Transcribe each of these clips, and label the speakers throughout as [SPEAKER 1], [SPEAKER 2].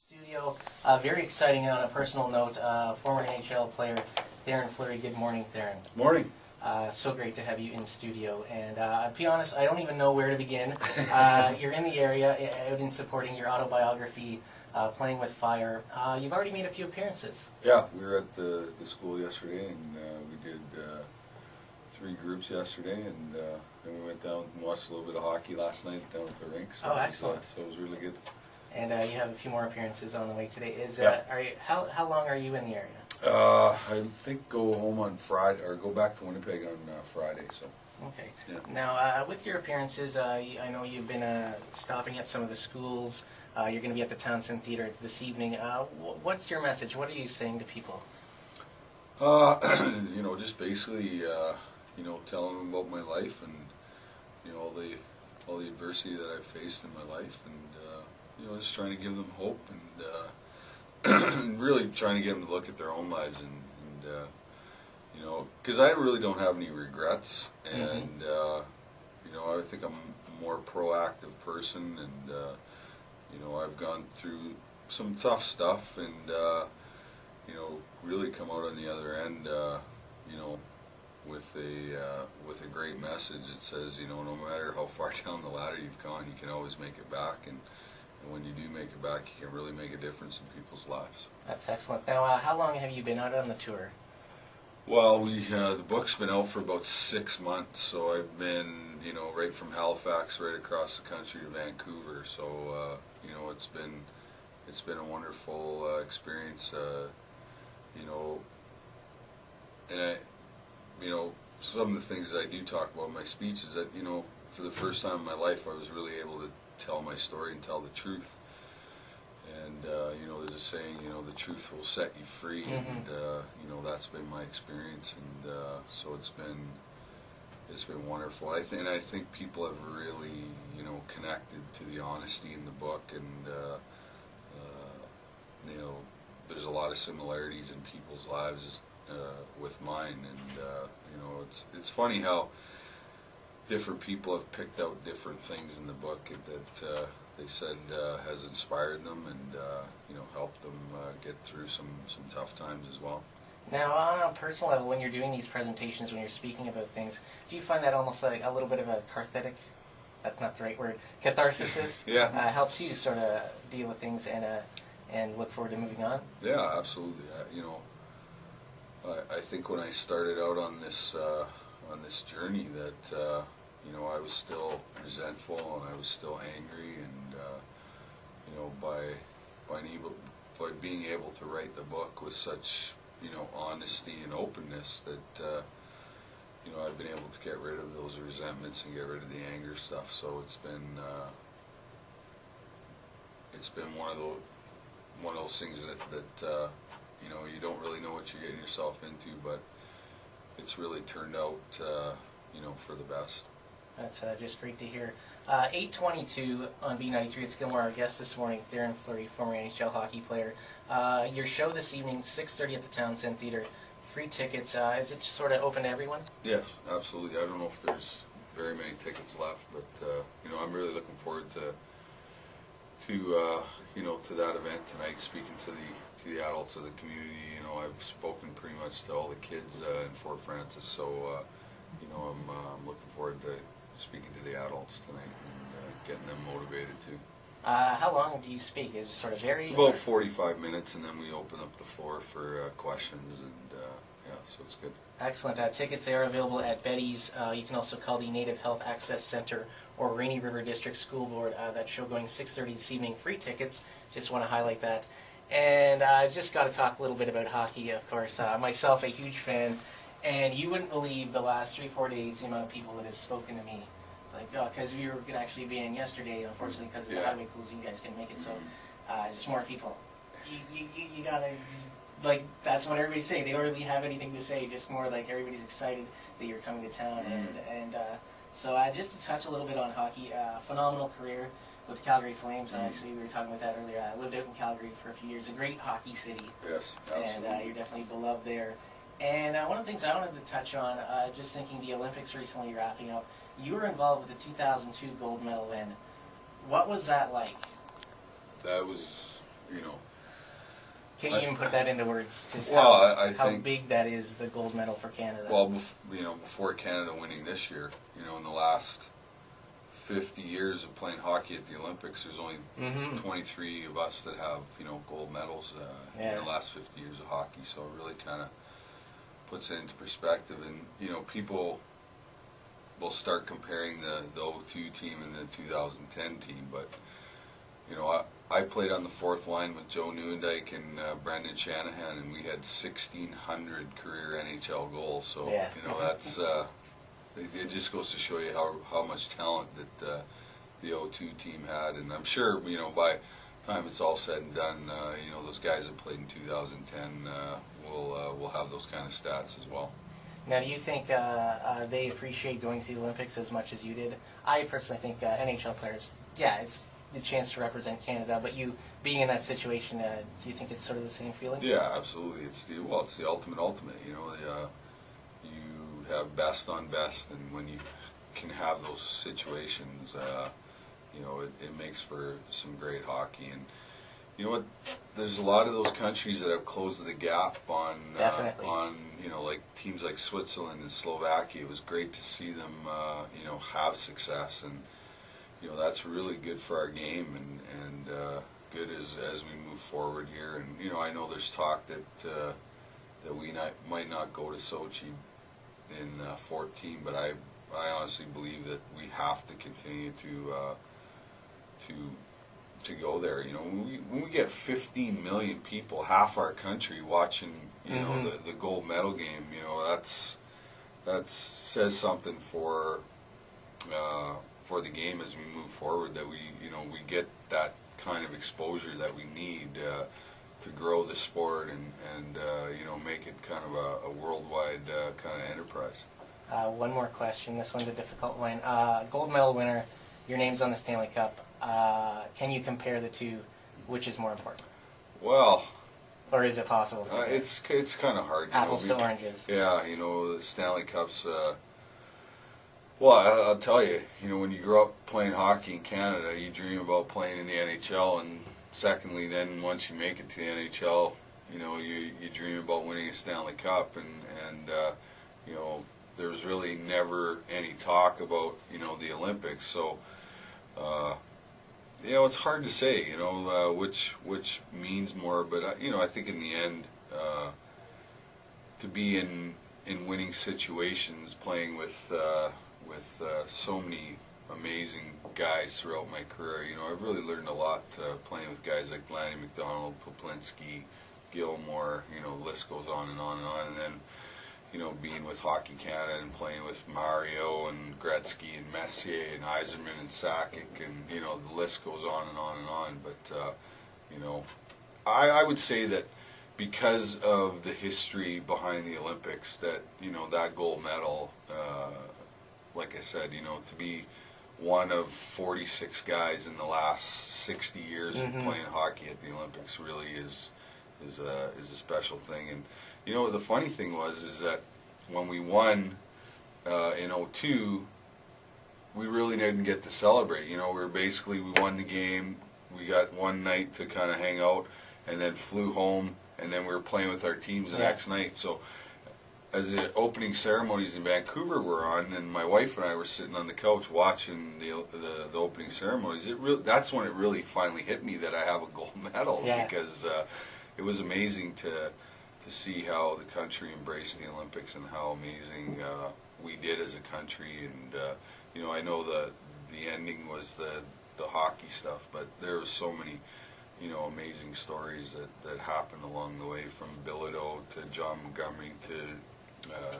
[SPEAKER 1] Studio, very exciting on a personal note, former NHL player Theo Fleury. Good morning, Theo.
[SPEAKER 2] Morning.
[SPEAKER 1] So great to have you in studio, and I'll be honest, I don't even know where to begin. You're in the area, out in supporting your autobiography, Playing with Fire. You've already made a few appearances.
[SPEAKER 2] Yeah, we were at the school yesterday, and we did 3 groups yesterday, and then we went down and watched a little bit of hockey last night down at the rink. So
[SPEAKER 1] Excellent.
[SPEAKER 2] So it was really good.
[SPEAKER 1] And you have a few more appearances on the way today.
[SPEAKER 2] Yeah.
[SPEAKER 1] How long are you in the area?
[SPEAKER 2] I think go home on Friday, or go back to Winnipeg on Friday. So.
[SPEAKER 1] Okay.
[SPEAKER 2] Yeah.
[SPEAKER 1] Now, with your appearances, I know you've been stopping at some of the schools. You're going to be at the Townsend Theatre this evening. What's your message? What are you saying to people?
[SPEAKER 2] Just basically, telling them about my life and all the adversity that I've faced in my life, and just trying to give them hope and really trying to get them to look at their own lives and because I really don't have any regrets, and I think I'm a more proactive person, and I've gone through some tough stuff, and really come out on the other end, with a great message that says, no matter how far down the ladder you've gone, you can always make it back, and when you do make it back, you can really make a difference in people's lives.
[SPEAKER 1] That's excellent. Now, how long have you been out on the tour?
[SPEAKER 2] Well, the book's been out for about 6 months, so I've been, right from Halifax right across the country to Vancouver. So, it's been a wonderful experience. And some of the things that I do talk about in my speech is that, for the first time in my life, I was really able to tell my story and tell the truth. And there's a saying, the truth will set you free, and that's been my experience, and so it's been wonderful. I think people have really connected to the honesty in the book, and there's a lot of similarities in people's lives with mine, and it's funny how different people have picked out different things in the book that they said has inspired them and helped them get through some tough times as well.
[SPEAKER 1] Now, on a personal level, when you're doing these presentations, when you're speaking about things, do you find that almost like a little bit of a cathartic, that's not the right word, catharsis?
[SPEAKER 2] Yeah.
[SPEAKER 1] Helps you sort of deal with things and look forward to moving on?
[SPEAKER 2] Yeah, absolutely. I think when I started out on this journey that I was still resentful, and I was still angry, and by being able to write the book with such honesty and openness, that I've been able to get rid of those resentments and get rid of the anger stuff. So it's been one of those things that you don't really know what you're getting yourself into, but it's really turned out for the best.
[SPEAKER 1] That's just great to hear. 8:22 on B93. It's Gilmore, our guest this morning, Theo Fleury, former NHL hockey player. Your show this evening, 6:30 at the Townsend Theatre. Free tickets. Is it sort of open to everyone?
[SPEAKER 2] Yes, absolutely. I don't know if there's very many tickets left, but I'm really looking forward to that event tonight, speaking to the adults of the community. I've spoken pretty much to all the kids in Fort Francis, so I'm looking forward to speaking to the adults tonight and getting them motivated too.
[SPEAKER 1] How long do you speak? Is it sort of very?
[SPEAKER 2] It's about 45 minutes, and then we open up the floor for questions, and so it's good.
[SPEAKER 1] Excellent. Tickets are available at Betty's. You can also call the Native Health Access Center or Rainy River District School Board. That show going 6:30 this evening. Free tickets. Just want to highlight that. And I just got to talk a little bit about hockey, of course. Myself, a huge fan. And you wouldn't believe the last 3-4 days the amount of people that have spoken to me. Like, because we were going to actually be in yesterday, unfortunately, because of the highway closing, you guys couldn't make it. So, just more people. You gotta just, like, that's what everybody's saying. They don't really have anything to say. Just more like everybody's excited that you're coming to town. So just to touch a little bit on hockey, phenomenal career with the Calgary Flames. Actually, we were talking about that earlier. I lived out in Calgary for a few years. A great hockey city.
[SPEAKER 2] Yes, absolutely.
[SPEAKER 1] And you're definitely beloved there. And one of the things I wanted to touch on, just thinking the Olympics recently wrapping up, you were involved with the 2002 gold medal win. What was that like?
[SPEAKER 2] That was,
[SPEAKER 1] Can you even put that into words? Just
[SPEAKER 2] well, I
[SPEAKER 1] how
[SPEAKER 2] think,
[SPEAKER 1] big that is, the gold medal for Canada.
[SPEAKER 2] well, before Canada winning this year, in the last 50 years of playing hockey at the Olympics, there's only 23 of us that have, gold medals in the last 50 years of hockey. So it really kind of puts it into perspective. And, people will start comparing the 2002 team and the 2010 team. But, I played on the fourth line with Joe Newendike and Brendan Shanahan, and we had 1,600 career NHL goals. So, that's... it just goes to show you how much talent that the 2002 team had, and I'm sure by the time it's all said and done, those guys that played in 2010 will have those kind of stats as well.
[SPEAKER 1] Now, do you think they appreciate going to the Olympics as much as you did? I personally think NHL players, it's the chance to represent Canada, but you being in that situation, do you think it's sort of the same feeling?
[SPEAKER 2] Yeah, absolutely. It's the ultimate. You have best on best, and when you can have those situations, it makes for some great hockey. And you know what? There's a lot of those countries that have closed the gap on like teams like Switzerland and Slovakia. It was great to see them have success, and that's really good for our game and good as we move forward here. And I know there's talk that we might not go to Sochi in 14, but I honestly believe that we have to continue to go there. When we get 15 million people, half our country watching, the gold medal game, that says something for the game as we move forward. That we get that kind of exposure that we need to grow the sport and make it kind of a worldwide kind of enterprise.
[SPEAKER 1] One more question. This one's a difficult one. Gold medal winner, your name's on the Stanley Cup. Can you compare the two? Which is more important?
[SPEAKER 2] Well,
[SPEAKER 1] or is it possible?
[SPEAKER 2] It's kind of hard.
[SPEAKER 1] Apples to oranges.
[SPEAKER 2] Yeah, the Stanley Cups. Well, I'll tell you, when you grow up playing hockey in Canada, you dream about playing in the NHL, and secondly, then once you make it to the NHL, you dream about winning a Stanley Cup, and there's really never any talk about the Olympics. So it's hard to say which means more, but I think in the end, to be in winning situations, playing with so many amazing guys throughout my career. I've really learned a lot playing with guys like Lanny McDonald, Poplinski, Gilmore. The list goes on and on and on. And then, being with Hockey Canada and playing with Mario and Gretzky and Messier and Yzerman and Sakic, and the list goes on and on and on. But I would say that because of the history behind the Olympics, that that gold medal, like I said, to be one of 46 guys in the last 60 years of playing hockey at the Olympics really is a special thing. And the funny thing is that when we won in 2002, we really didn't get to celebrate. We won the game, we got one night to kind of hang out, and then flew home, and then we were playing with our teams the next night. So as the opening ceremonies in Vancouver were on, and my wife and I were sitting on the couch watching the opening ceremonies, that's when it really finally hit me that I have a gold medal, because it was amazing to see how the country embraced the Olympics and how amazing we did as a country. And I know the ending was the hockey stuff, but there were so many amazing stories that happened along the way, from Bilodeau to John Montgomery to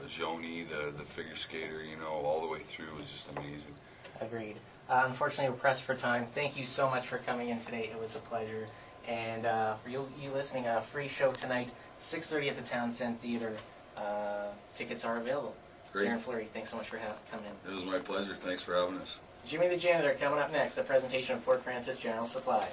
[SPEAKER 2] Joni, the figure skater, all the way through. It was just amazing.
[SPEAKER 1] Agreed. Unfortunately, we're pressed for time. Thank you so much for coming in today. It was a pleasure. And for you listening, a free show tonight, 6:30 at the Townsend Theater. Tickets are available.
[SPEAKER 2] Great.
[SPEAKER 1] Theo Fleury, thanks so much for coming in.
[SPEAKER 2] It was my pleasure. Thanks for having us.
[SPEAKER 1] Jimmy the Janitor coming up next, a presentation of Fort Francis General Supply.